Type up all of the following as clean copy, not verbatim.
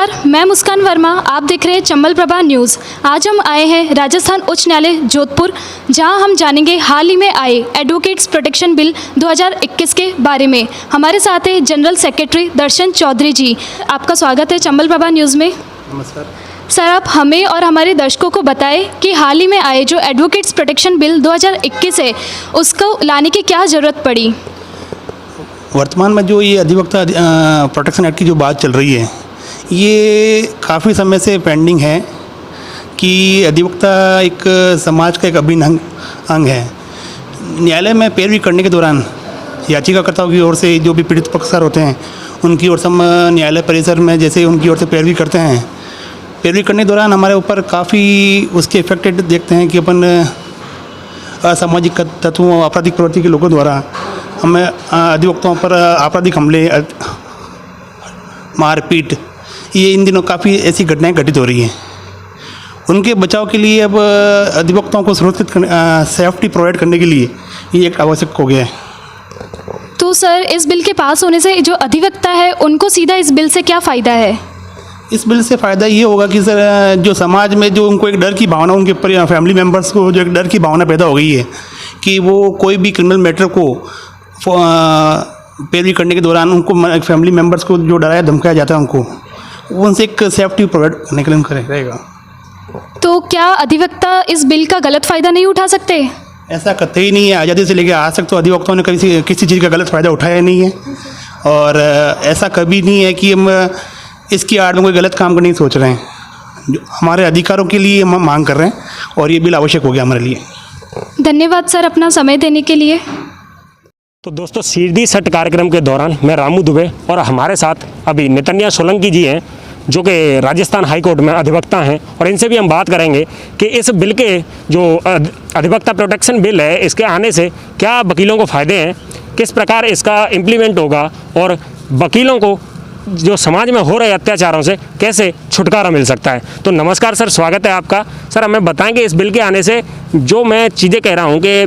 नमस्कार, मैं मुस्कान वर्मा। आप देख रहे हैं चंबल प्रभा न्यूज़। आज हम आए हैं राजस्थान उच्च न्यायालय जोधपुर, जहां हम जानेंगे हाल ही में आए एडवोकेट्स प्रोटेक्शन बिल 2021 के बारे में। हमारे साथ है जनरल सेक्रेटरी दर्शन चौधरी जी। आपका स्वागत है चंबल प्रभा न्यूज़ में। नमस्कार सर, आप हमें और हमारे दर्शकों को बताएं कि हाल ही में आए जो एडवोकेट्स प्रोटेक्शन बिल 2021 है, उसको लाने की क्या ज़रूरत पड़ी? वर्तमान में जो ये अधिवक्ता प्रोटेक्शन एक्ट की जो बात चल रही है, ये काफ़ी समय से पेंडिंग है कि अधिवक्ता एक समाज का एक अभिन्न अंग है। न्यायालय में पैरवी करने के दौरान याचिकाकर्ताओं की ओर से जो भी पीड़ित पक्षकार होते हैं, उनकी ओर से हम न्यायालय परिसर में जैसे उनकी ओर से पैरवी करते हैं। पैरवी करने के दौरान हमारे ऊपर काफ़ी उसके इफेक्टेड देखते हैं कि अपन असामाजिक तत्वों, आपराधिक प्रवृत्ति के लोगों द्वारा हमें अधिवक्ताओं पर आपराधिक हमले, मारपीट, ये इन दिनों काफ़ी ऐसी घटनाएं घटित हो रही हैं। उनके बचाव के लिए अब अधिवक्ताओं को सुरक्षित सेफ्टी प्रोवाइड करने के लिए ये एक आवश्यक हो गया है। तो सर, इस बिल के पास होने से जो अधिवक्ता है उनको सीधा इस बिल से क्या फ़ायदा है? इस बिल से फ़ायदा ये होगा कि सर, जो समाज में जो उनको एक डर की भावना, उनके फैमिली मेम्बर्स को जो एक डर की भावना पैदा हो गई है कि वो कोई भी क्रिमिनल मैटर को पैरवी करने के दौरान उनको फैमिली मेम्बर्स को जो डराया धमकाया जाता है, उनको उनसे एक सेफ्टी प्रोवाइड करने के लिए रहेगा। तो क्या अधिवक्ता इस बिल का गलत फ़ायदा नहीं उठा सकते? ऐसा कतई ही नहीं है। आज़ादी से लेकर आज तक तो अधिवक्ताओं ने किसी चीज़ का गलत फ़ायदा उठाया नहीं है, और ऐसा कभी नहीं है कि हम इसकी आड़ में कोई गलत काम करने की सोच रहे हैं। जो हमारे अधिकारों के लिए हम मांग कर रहे हैं, और ये बिल आवश्यक हो गया हमारे लिए। धन्यवाद सर अपना समय देने के लिए। तो दोस्तों, सीधी सट कार्यक्रम के दौरान मैं रामू दुबे और हमारे साथ अभी नितन्या सोलंकी जी हैं, जो कि राजस्थान हाई कोर्ट में अधिवक्ता हैं, और इनसे भी हम बात करेंगे कि इस बिल के जो अधिवक्ता प्रोटेक्शन बिल है, इसके आने से क्या वकीलों को फ़ायदे हैं, किस प्रकार इसका इम्प्लीमेंट होगा, और वकीलों को जो समाज में हो रहे अत्याचारों से कैसे छुटकारा मिल सकता है। तो नमस्कार सर, स्वागत है आपका। सर, हमें बताएंगे इस बिल के आने से जो मैं चीज़ें कह रहा हूँ कि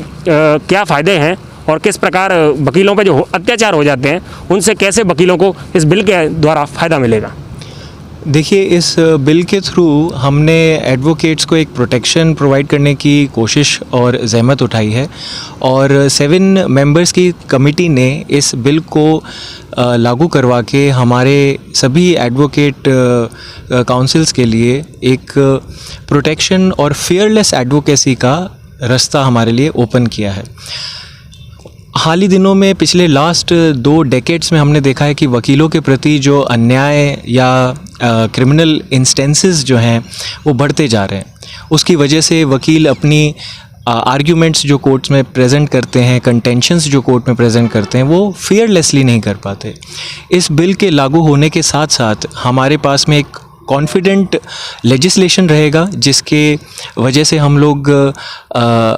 क्या फ़ायदे हैं, और किस प्रकार वकीलों पे जो अत्याचार हो जाते हैं उनसे कैसे वकीलों को इस बिल के द्वारा फ़ायदा मिलेगा। देखिए, इस बिल के थ्रू हमने एडवोकेट्स को एक प्रोटेक्शन प्रोवाइड करने की कोशिश और ज़हमत उठाई है, और 7 मेंबर्स की कमेटी ने इस बिल को लागू करवा के हमारे सभी एडवोकेट काउंसिल्स के लिए एक प्रोटेक्शन और फेयरलेस एडवोकेसी का रास्ता हमारे लिए ओपन किया है। हाल ही दिनों में, पिछले लास्ट 2 डेकेड्स में हमने देखा है कि वकीलों के प्रति जो अन्याय या क्रिमिनल इंस्टेंसेस जो हैं वो बढ़ते जा रहे हैं। उसकी वजह से वकील अपनी आर्ग्यूमेंट्स जो कोर्ट्स में प्रेजेंट करते हैं, कंटेंशंस जो कोर्ट में प्रेजेंट करते हैं, वो फेयरलेसली नहीं कर पाते। इस बिल के लागू होने के साथ साथ हमारे पास में एक कॉन्फिडेंट लेजिस्लेशन रहेगा, जिसके वजह से हम लोग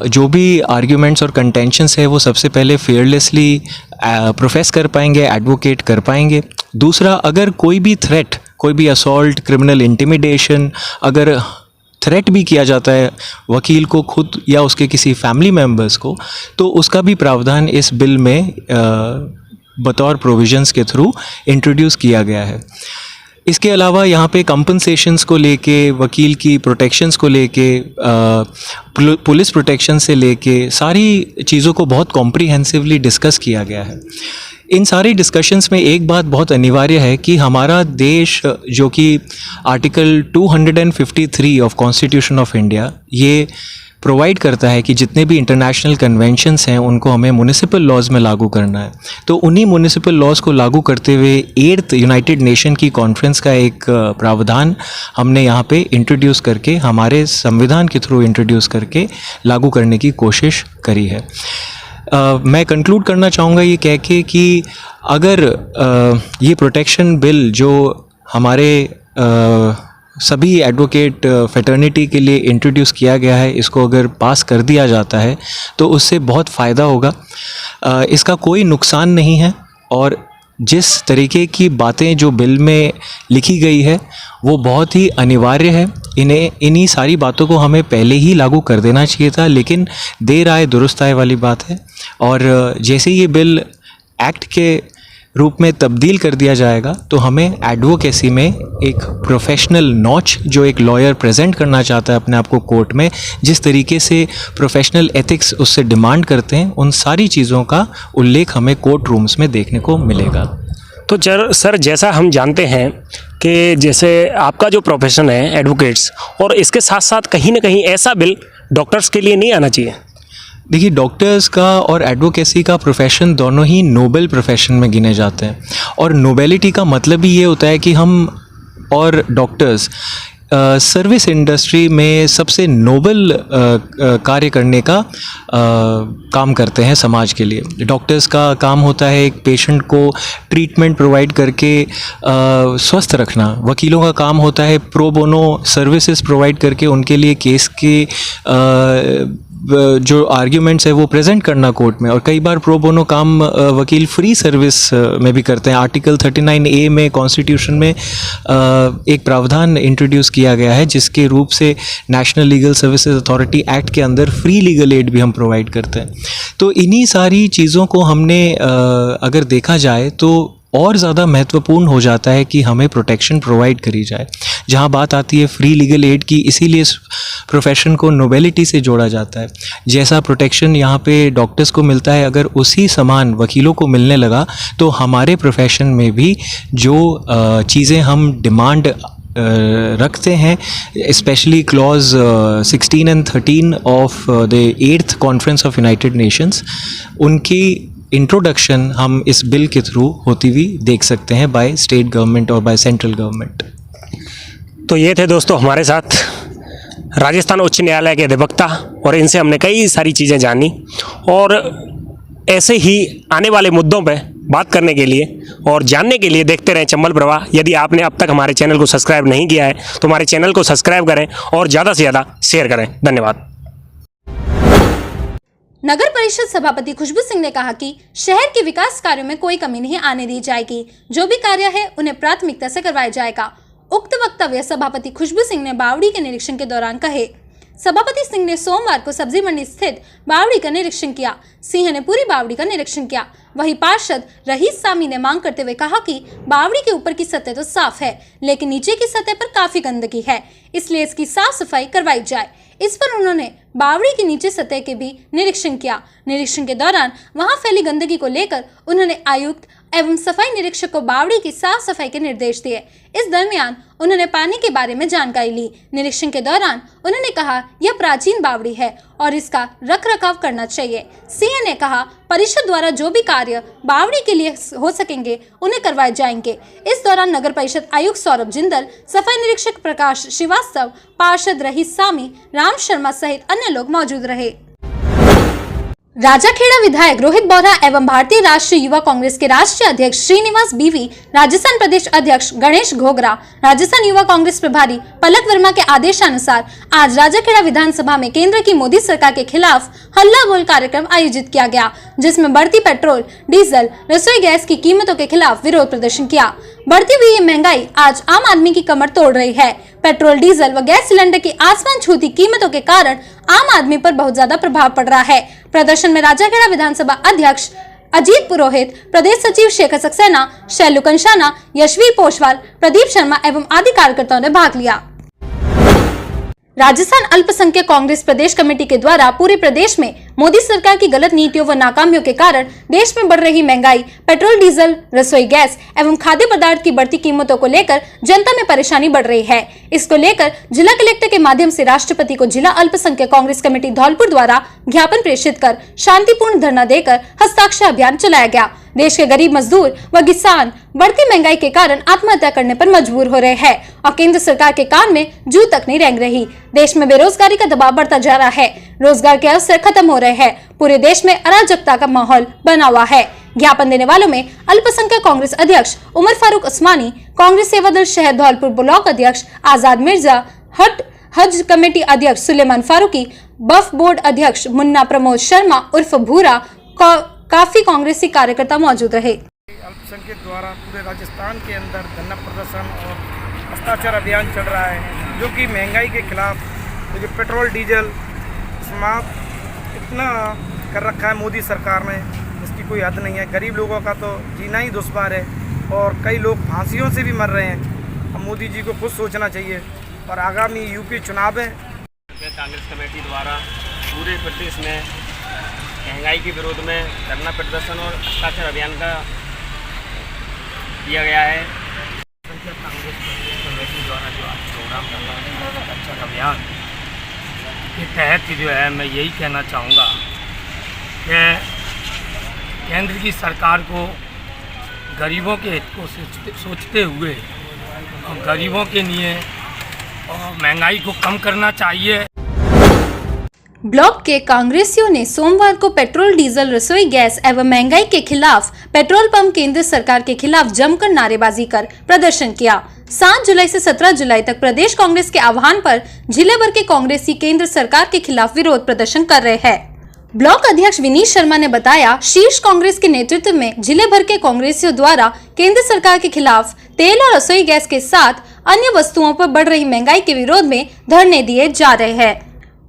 जो भी आर्ग्यूमेंट्स और कंटेंशंस है वो सबसे पहले फेयरलेसली प्रोफेस कर पाएंगे, एडवोकेट कर पाएंगे। दूसरा, अगर कोई भी थ्रेट, कोई भी असॉल्ट, क्रिमिनल इंटिमिडेशन, अगर थ्रेट भी किया जाता है वकील को खुद या उसके किसी फैमिली मेम्बर्स को, तो उसका भी प्रावधान इस बिल में बतौर प्रोविजंस के थ्रू इंट्रोड्यूस किया गया है। इसके अलावा यहाँ पे कंपनसेशंस को लेके, वकील की प्रोटेक्शंस को लेके, पुलिस प्रोटेक्शन से लेके सारी चीज़ों को बहुत कॉम्प्रिहेंसिवली डिस्कस किया गया है। इन सारी डिस्कशंस में एक बात बहुत अनिवार्य है कि हमारा देश, जो कि article 253 of constitution of India, ये प्रोवाइड करता है कि जितने भी इंटरनेशनल कन्वेंशंस हैं उनको हमें म्युनिसिपल लॉज में लागू करना है। तो उन्हीं म्युनिसिपल लॉज को लागू करते हुए 8th यूनाइटेड नेशन की कॉन्फ्रेंस का एक प्रावधान हमने यहाँ पे इंट्रोड्यूस करके, हमारे संविधान के थ्रू इंट्रोड्यूस करके लागू करने की कोशिश करी है। मैं कंक्लूड करना चाहूँगा ये कह के कि अगर ये प्रोटेक्शन बिल जो हमारे सभी एडवोकेट फ्रेटर्निटी के लिए इंट्रोड्यूस किया गया है, इसको अगर पास कर दिया जाता है तो उससे बहुत फ़ायदा होगा। इसका कोई नुकसान नहीं है, और जिस तरीके की बातें जो बिल में लिखी गई है वो बहुत ही अनिवार्य है। इन्हीं सारी बातों को हमें पहले ही लागू कर देना चाहिए था, लेकिन देर आए दुरुस्त आए वाली बात है। और जैसे ये बिल एक्ट के रूप में तब्दील कर दिया जाएगा तो हमें एडवोकेसी में एक प्रोफेशनल नॉच जो एक लॉयर प्रेजेंट करना चाहता है अपने आप को कोर्ट में, जिस तरीके से प्रोफेशनल एथिक्स उससे डिमांड करते हैं, उन सारी चीज़ों का उल्लेख हमें कोर्ट रूम्स में देखने को मिलेगा। तो सर जैसा हम जानते हैं कि जैसे आपका जो प्रोफेशन है एडवोकेट्स, और इसके साथ साथ कहीं ना कहीं ऐसा बिल डॉक्टर्स के लिए नहीं आना चाहिए। देखिए, डॉक्टर्स का और एडवोकेसी का प्रोफेशन दोनों ही नोबल प्रोफेशन में गिने जाते हैं, और नोबेलिटी का मतलब ही ये होता है कि हम और डॉक्टर्स सर्विस इंडस्ट्री में सबसे नोबल कार्य करने का काम करते हैं समाज के लिए। डॉक्टर्स का काम होता है एक पेशेंट को ट्रीटमेंट प्रोवाइड करके स्वस्थ रखना। वकीलों का काम होता है प्रो बोनो सर्विसेज प्रोवाइड करके उनके लिए केस के जो आर्ग्यूमेंट्स है वो प्रेजेंट करना कोर्ट में। और कई बार प्रो बोनो काम वकील फ्री सर्विस में भी करते हैं। आर्टिकल 39A में कॉन्स्टिट्यूशन में एक प्रावधान इंट्रोड्यूस किया गया है जिसके रूप से national legal services authority act के अंदर फ्री लीगल एड भी हम प्रोवाइड करते हैं। तो इन्हीं सारी चीज़ों को हमने अगर देखा जाए तो और ज़्यादा महत्वपूर्ण हो जाता है कि हमें प्रोटेक्शन प्रोवाइड करी जाए। जहाँ बात आती है फ्री लीगल एड की, इसीलिए इस प्रोफेशन को नोबेलिटी से जोड़ा जाता है। जैसा प्रोटेक्शन यहाँ पे डॉक्टर्स को मिलता है, अगर उसी समान वकीलों को मिलने लगा तो हमारे प्रोफेशन में भी जो चीज़ें हम डिमांड रखते हैं, specially clause 16 and 13 of the 8th conference of United Nations, उनकी इंट्रोडक्शन हम इस बिल के थ्रू होती हुई देख सकते हैं बाय स्टेट गवर्नमेंट और बाय सेंट्रल गवर्नमेंट। तो ये थे दोस्तों हमारे साथ राजस्थान उच्च न्यायालय के अधिवक्ता, और इनसे हमने कई सारी चीज़ें जानी, और ऐसे ही आने वाले मुद्दों पे बात करने के लिए और जानने के लिए देखते रहें चंबल प्रभा। यदि आपने अब तक हमारे चैनल को सब्सक्राइब नहीं किया है तो हमारे चैनल को सब्सक्राइब करें और ज़्यादा से ज़्यादा शेयर करें। धन्यवाद। नगर परिषद सभापति खुशबू सिंह ने कहा कि शहर के विकास कार्यों में कोई कमी नहीं आने दी जाएगी। जो भी कार्य है उन्हें प्राथमिकता से करवाया जाएगा। उक्त वक्तव्य सभापति खुशबू सिंह ने बावड़ी के निरीक्षण के दौरान कहे। सभापति सिंह ने सोमवार को सब्जी मंडी स्थित बावड़ी का निरीक्षण किया। सिंह ने पूरी बावड़ी का निरीक्षण किया। वहीं पार्षद रहीस सामी ने मांग करते हुए कहा कि बावड़ी के ऊपर की सतह तो साफ है, लेकिन नीचे की सतह पर काफी गंदगी है, इसलिए इसकी साफ सफाई करवाई जाए। इस पर उन्होंने बावड़ी के नीचे सतह के भी निरीक्षण किया। निरीक्षण के दौरान वहां फैली गंदगी को लेकर उन्होंने आयुक्त एवं सफाई निरीक्षक को बावड़ी की साफ सफाई के निर्देश दिए। इस दरमियान उन्होंने पानी के बारे में जानकारी ली। निरीक्षण के दौरान उन्होंने कहा यह प्राचीन बावड़ी है और इसका रख रखाव करना चाहिए। सिंह ने कहा परिषद द्वारा जो भी कार्य बावड़ी के लिए हो सकेंगे उन्हें करवाए जाएंगे। इस दौरान नगर परिषद आयुक्त सौरभ जिंदल, सफाई निरीक्षक प्रकाश श्रीवास्तव, पार्षद रहीस सामी, राम शर्मा सहित अन्य लोग मौजूद रहे। राजाखेड़ा विधायक रोहित बोहरा एवं भारतीय राष्ट्रीय युवा कांग्रेस के राष्ट्रीय अध्यक्ष श्रीनिवास बीवी, राजस्थान प्रदेश अध्यक्ष गणेश घोगरा, राजस्थान युवा कांग्रेस प्रभारी पलक वर्मा के आदेशानुसार आज राजाखेड़ा विधानसभा में केंद्र की मोदी सरकार के खिलाफ हल्ला बोल कार्यक्रम आयोजित किया गया, जिसमें बढ़ती पेट्रोल, डीजल, रसोई गैस की कीमतों के खिलाफ विरोध प्रदर्शन किया। बढ़ती हुई ये महंगाई आज आम आदमी की कमर तोड़ रही है। पेट्रोल, डीजल व गैस सिलेंडर की आसमान छूती कीमतों के कारण आम आदमी पर बहुत ज्यादा प्रभाव पड़ रहा है। प्रदर्शन में राजाखेड़ा विधानसभा अध्यक्ष अजीत पुरोहित, प्रदेश सचिव शेखर सक्सेना, शैलू कंशाना, यशवीर पोशवाल, प्रदीप शर्मा एवं आदि कार्यकर्ताओं ने भाग लिया। राजस्थान अल्पसंख्यक कांग्रेस प्रदेश कमेटी के द्वारा पूरे प्रदेश में मोदी सरकार की गलत नीतियों व नाकामियों के कारण देश में बढ़ रही महंगाई, पेट्रोल, डीजल, रसोई गैस एवं खाद्य पदार्थ की बढ़ती कीमतों को लेकर जनता में परेशानी बढ़ रही है। इसको लेकर जिला कलेक्टर के माध्यम से राष्ट्रपति को जिला अल्पसंख्यक कांग्रेस कमेटी धौलपुर द्वारा ज्ञापन प्रेषित कर शांतिपूर्ण धरना देकर हस्ताक्षर अभियान चलाया गया। देश के गरीब मजदूर व किसान बढ़ती महंगाई के कारण आत्महत्या करने पर मजबूर हो रहे हैं और केंद्र सरकार के कान में जू तक नहीं रेंग रही। देश में बेरोजगारी का दबाव बढ़ता जा रहा है, रोजगार के अवसर खत्म हो रहे हैं, पूरे देश में अराजकता का माहौल बना हुआ है। ज्ञापन देने वालों में अल्पसंख्यक कांग्रेस अध्यक्ष उमर फारूक उस्मानी, कांग्रेस सेवा दल शहर धौलपुर ब्लॉक अध्यक्ष आजाद मिर्जा, हज कमेटी अध्यक्ष सुलेमान फारूकी, वक्फ बोर्ड अध्यक्ष मुन्ना प्रमोद शर्मा उर्फ भूरा, काफी कांग्रेसी कार्यकर्ता मौजूद रहे। अल्पसंख्यक द्वारा पूरे राजस्थान के अंदर धरना प्रदर्शन और हस्ताक्षर अभियान चल रहा है, जो कि महंगाई के खिलाफ, जो पेट्रोल डीजल समाप्त इतना कर रखा है मोदी सरकार ने, जिसकी की कोई हद नहीं है। गरीब लोगों का तो जीना ही दुश्वार है और कई लोग फांसियों से भी मर रहे हैं। अब मोदी जी को खुद सोचना चाहिए। और आगामी यूपी चुनाव है, कांग्रेस कमेटी द्वारा पूरे प्रदेश में महंगाई के विरोध में धरना प्रदर्शन और हस्ताक्षर अभियान का किया गया है। कांग्रेस कमेटी द्वारा जो आज प्रोग्राम कर रहा है हस्ताक्षर अभियान के तहत जो है, मैं यही कहना चाहूँगा कि केंद्र की सरकार को गरीबों के हित को सोचते हुए और गरीबों के लिए और महंगाई को कम करना चाहिए। ब्लॉक के कांग्रेसियों ने सोमवार को पेट्रोल, डीजल, रसोई गैस एवं महंगाई के खिलाफ पेट्रोल पंप केंद्र सरकार के खिलाफ जमकर नारेबाजी कर प्रदर्शन किया। 7 जुलाई से 17 जुलाई तक प्रदेश कांग्रेस के आह्वान पर जिले भर के कांग्रेसी केंद्र सरकार के खिलाफ विरोध प्रदर्शन कर रहे हैं। ब्लॉक अध्यक्ष विनीत शर्मा ने बताया, शीर्ष कांग्रेस के नेतृत्व में जिले भर के कांग्रेसियों द्वारा केंद्र सरकार के खिलाफ तेल और रसोई गैस के साथ अन्य वस्तुओं पर बढ़ रही महंगाई के विरोध में धरने दिए जा रहे हैं।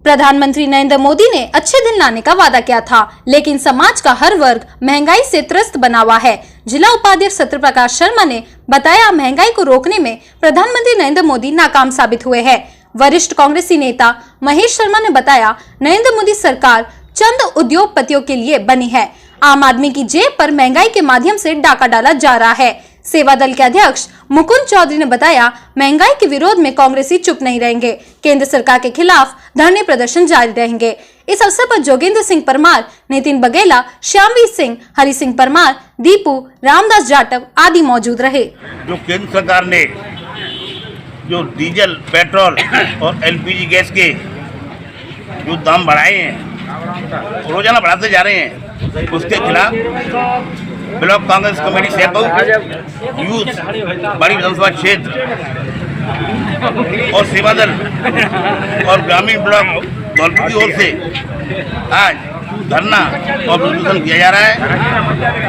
प्रधानमंत्री नरेंद्र मोदी ने अच्छे दिन लाने का वादा किया था, लेकिन समाज का हर वर्ग महंगाई से त्रस्त बना हुआ है। जिला उपाध्यक्ष सत्य प्रकाश शर्मा ने बताया, महंगाई को रोकने में प्रधानमंत्री नरेंद्र मोदी नाकाम साबित हुए हैं। वरिष्ठ कांग्रेसी नेता महेश शर्मा ने बताया, नरेंद्र मोदी सरकार चंद उद्योगपतियों के लिए बनी है। आम आदमी की जेब पर महंगाई के माध्यम से डाका डाला जा रहा है। सेवा दल के अध्यक्ष मुकुंद चौधरी ने बताया, महंगाई के विरोध में कांग्रेसी चुप नहीं रहेंगे। केंद्र सरकार के खिलाफ धरने प्रदर्शन जारी रहेंगे। इस अवसर पर जोगेंद्र सिंह परमार, नितिन बघेला, श्यामवीर सिंह, हरि सिंह परमार, दीपू, रामदास जाटव आदि मौजूद रहे। जो केंद्र सरकार ने जो डीजल, पेट्रोल और एलपीजी गैस के जो दाम बढ़ाए हैं, रोजाना बढ़ाते जा रहे हैं, उसके खिलाफ block Congress committee Saipau, youth, बड़ी विधानसभा क्षेत्र और सेवा दल और ग्रामीण ब्लॉक धौलपुर की ओर से आज धरना और प्रदर्शन किया जा रहा है।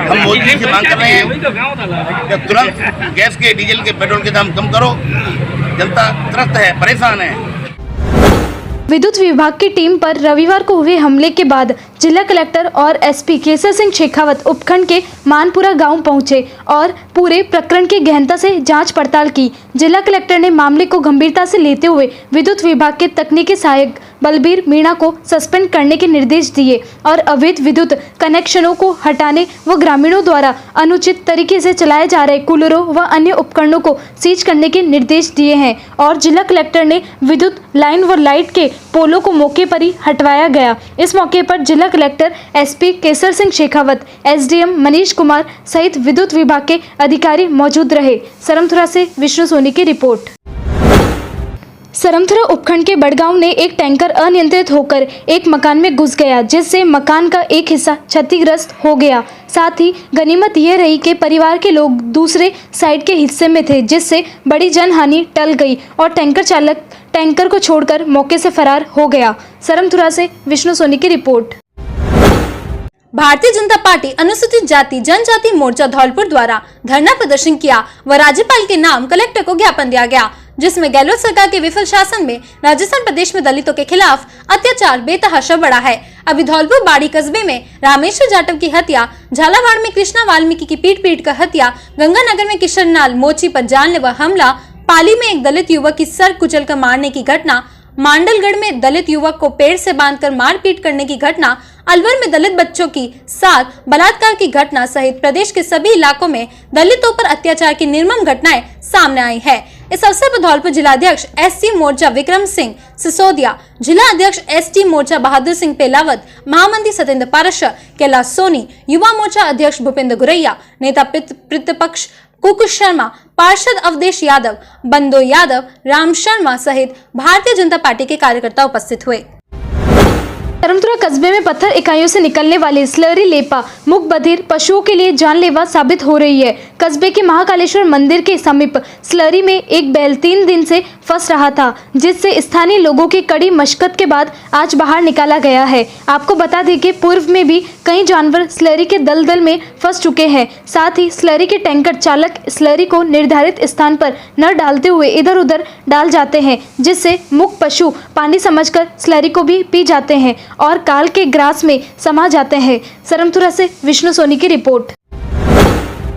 हम मोदी जी से मांग कर रहे हैं कि तुरंत गैस के, डीजल के, पेट्रोल के दाम कम करो। जनता त्रस्त है, परेशान है। विद्युत विभाग की टीम पर रविवार को हुए हमले के बाद जिला कलेक्टर और एसपी केसर सिंह शेखावत उपखंड के मानपुरा गांव पहुंचे और पूरे प्रकरण की गहनता से जांच पड़ताल की। जिला कलेक्टर ने मामले को गंभीरता से लेते हुए विद्युत विभाग के तकनीकी सहायक बलबीर मीणा को सस्पेंड करने के निर्देश दिए और अवैध विद्युत कनेक्शनों को हटाने व ग्रामीणों द्वारा अनुचित तरीके से चलाए जा रहे कूलरों व अन्य उपकरणों को सीज करने के निर्देश दिए हैं। और जिला कलेक्टर ने विद्युत लाइन व लाइट के पोलों को मौके पर ही हटवाया गया। इस मौके पर जिला collector SP Kesar Singh Shekhawat, SDM Manish Kumar सहित विद्युत विभाग के अधिकारी मौजूद रहे। सरमथुरा से विष्णु सोनी की रिपोर्ट। सरमथुरा उपखंड के बड़गांव ने एक टैंकर अनियंत्रित होकर एक मकान में घुस गया, जिससे मकान का एक हिस्सा क्षतिग्रस्त हो गया। साथ ही गनीमत यह रही कि परिवार के लोग दूसरे साइड के हिस्से में थे, जिससे बड़ी जनहानि टल गई और टैंकर चालक टैंकर को छोड़कर मौके से फरार हो गया। सरमथुरा से विष्णु सोनी की रिपोर्ट। भारतीय जनता पार्टी अनुसूचित जाति जनजाति मोर्चा धौलपुर द्वारा धरना प्रदर्शन किया व राज्यपाल के नाम कलेक्टर को ज्ञापन दिया गया, जिसमें गहलोत सरकार के विफल शासन में राजस्थान प्रदेश में दलितों के खिलाफ अत्याचार बेतहाशा बढ़ा है। अभी धौलपुर बाड़ी कस्बे में रामेश्वर जाटव की हत्या, झालावाड़ में कृष्णा वाल्मीकि की पीट कर हत्या, गंगानगर में किशन नाल मोची पर जानलेवा हमला, पाली में एक दलित युवक की सर कुचलकर मारने की घटना, मांडलगढ़ में दलित युवक को पेड़ से बांधकर मारपीट करने की घटना, अलवर में दलित बच्चों की साथ बलात्कार की घटना सहित प्रदेश के सभी इलाकों में दलितों पर अत्याचार की निर्मम घटनाएं सामने आई है। इस अवसर पर धौलपुर जिला अध्यक्ष एसटी मोर्चा विक्रम सिंह सिसोदिया, जिला अध्यक्ष एसटी मोर्चा बहादुर सिंह पेलावत, महामंत्री सत्येंद्र पारशर, कैलाश सोनी, युवा मोर्चा अध्यक्ष भूपेंद्र गुरैया, नेता प्रतिपक्ष कुकुश शर्मा, पार्षद अवधेश यादव, बंदो यादव, राम शर्मा सहित भारतीय जनता पार्टी के कार्यकर्ता उपस्थित हुए। सरमथुरा कस्बे में पत्थर इकाइयों से निकलने वाली स्लरी लेपा मुख बधिर पशुओं के लिए जानलेवा साबित हो रही है। कस्बे के महाकालेश्वर मंदिर के समीप स्लरी में एक बैल 3 दिन से फंस रहा था, जिससे स्थानीय लोगों की कड़ी मशक्कत के बाद आज बाहर निकाला गया है। आपको बता दें कि पूर्व में भी कई जानवर स्लरी के दलदल में फंस चुके हैं। साथ ही स्लरी के टैंकर चालक स्लरी को निर्धारित स्थान पर न डालते हुए इधर उधर डाल जाते हैं, जिससे मूक पशु पानी समझकर स्लरी को भी पी जाते हैं और काल के ग्रास में समा जाते हैं। सरमतुरा से विष्णु सोनी की रिपोर्ट।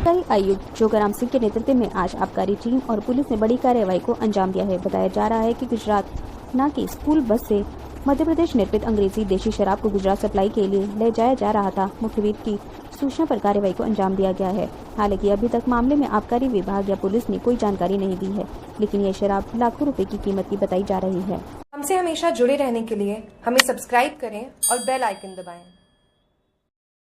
कई आयुक्त जोगाराम सिंह के नेतृत्व में आज आबकारी टीम और पुलिस ने बड़ी कार्रवाई को अंजाम दिया है। बताया जा रहा है कि गुजरात ना की स्कूल बस से मध्य प्रदेश निर्मित अंग्रेजी देशी शराब को गुजरात सप्लाई के लिए ले जाया जा रहा था। मुखबिर की सूचना पर कार्रवाई को अंजाम दिया गया है। हालांकि अभी तक मामले में आबकारी विभाग या पुलिस ने कोई जानकारी नहीं दी है, लेकिन ये शराब लाखों रुपए की कीमत की बताई जा रही है। हमसे हमेशा जुड़े रहने के लिए हमें सब्सक्राइब करें और बेल आइकन दबाएं।